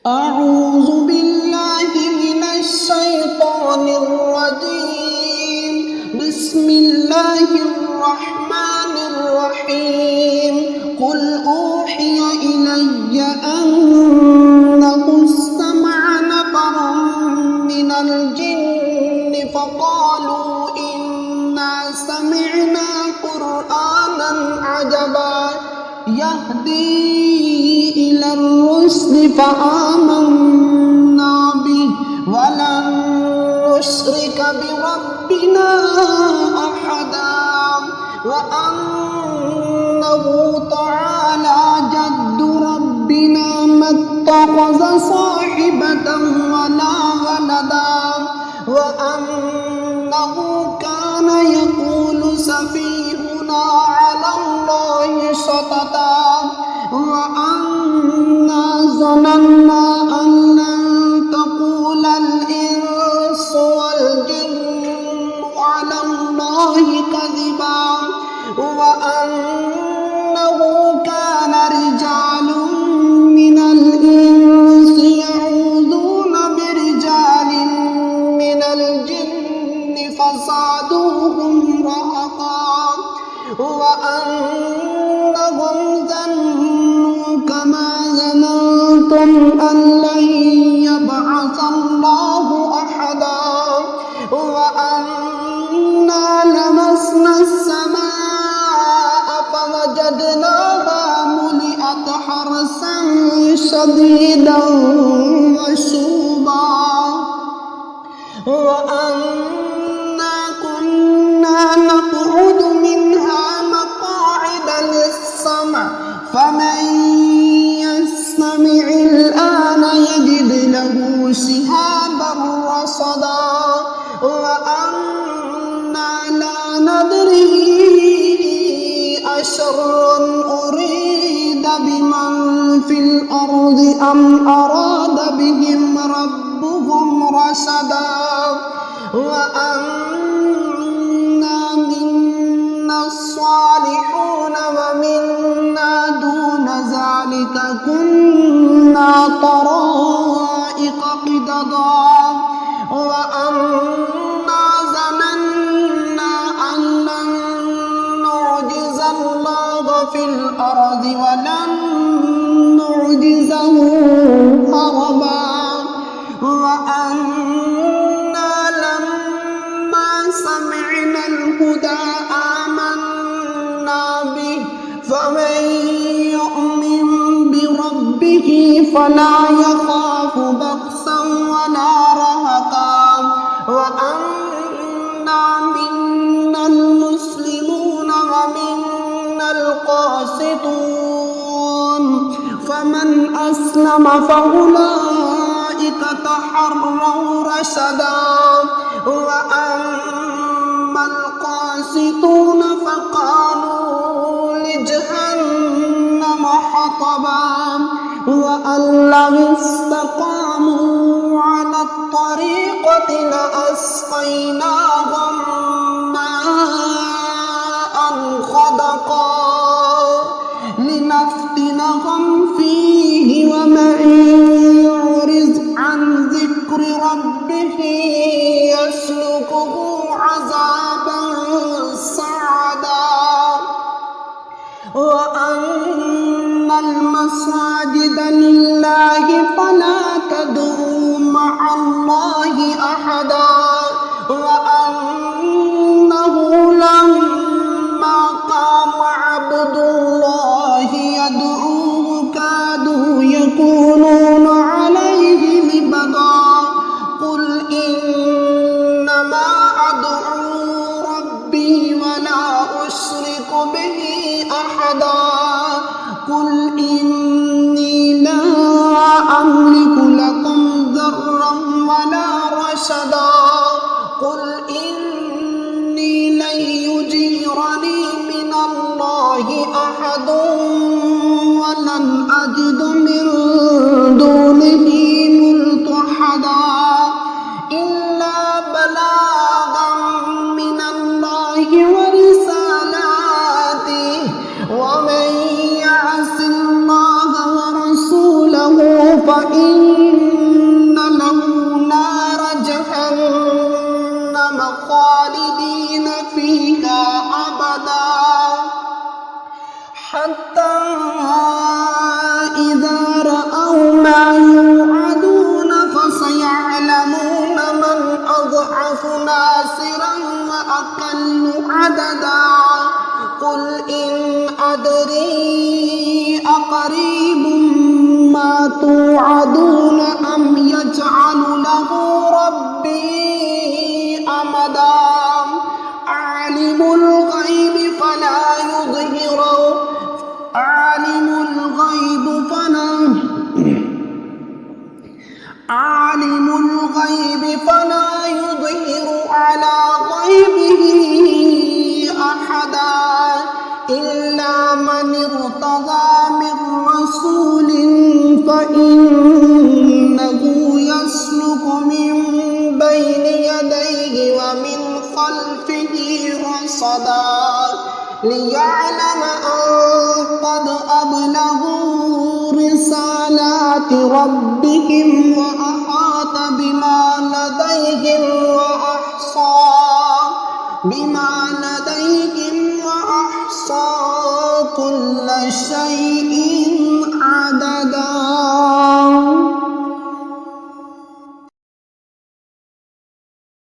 أعوذ بالله من الشيطان الرجيم. بسم الله الرحمن الرحيم. قل أوحي إلي أنه استمع نفر من الجن فقالوا إنا سمعنا قرآنا عجبا يهدي إلى الرشد فآمنا به ولن نشرك بربنا أحدا وأنه تعالى جد ربنا ما اتخذ صاحبة ولا ولدا وأنه كان يقول سفيهنا على الله شططا وأنا ظننا أن لن تقول الإنس والجن على الله كذبا وأنه كان رجال من الإنس يعوذون برجال من الجن فزادوهم رهقا وأنهم ظنوا كما ظننتم أن لن يبعث الله أحدا وأنا لمسنا السماء فوجدناها ملئت حرسا شديدا وشوبا وأنا كنا نقعد منها مقاعد للسمع فمن يستمع الآن يجد له شهابا رصدا وأنا لا ندري أشر أريد بمن في الأرض أم أراد بهم ربهم رشدا وأنا منا الصالحون ومنا دون ذلك كنا طرائق قددا وأنا ظننا أن لن نعجز الله في الأرض ولن نعجزه هربا وأنا لما سمعنا الهدى آمنا به فمن يؤمن بربه فلا يخاف بخسا ولا رهقا وأنا منا المسلمون ومنا القاسطون فمن أسلم فأولئك تحروا رشدا وأما القاسطون فقالوا لجهنم حطبا وأن لو استقاموا على الطريقة لأسقيناهم ماء غدقا لنفتنهم فيه ومن يعرض عن ذكر ربه يسلكه عذابا صعدا وأن المساجد لله فلا تدعوا مع الله أحدا وأنه لما قام عبد الله يدعوه كادوا يكونون عليه لبدا قل إنما أدعو ربي ولا أشرك به أحدا قل إني لا أملك لكم ضرا ولا رشدا قل إني لن يجيرني من الله أحد ولن أجد من عالم الغيب فلا يظهر على غيبه أحدا إلا من ارتضى من رسول فإنه يسلك من بين يديه ومن خلفه رصدا ليعلم أن قد أبلغوا رسالات ربهم وأحاط بما لديهم وأحصى كل شيء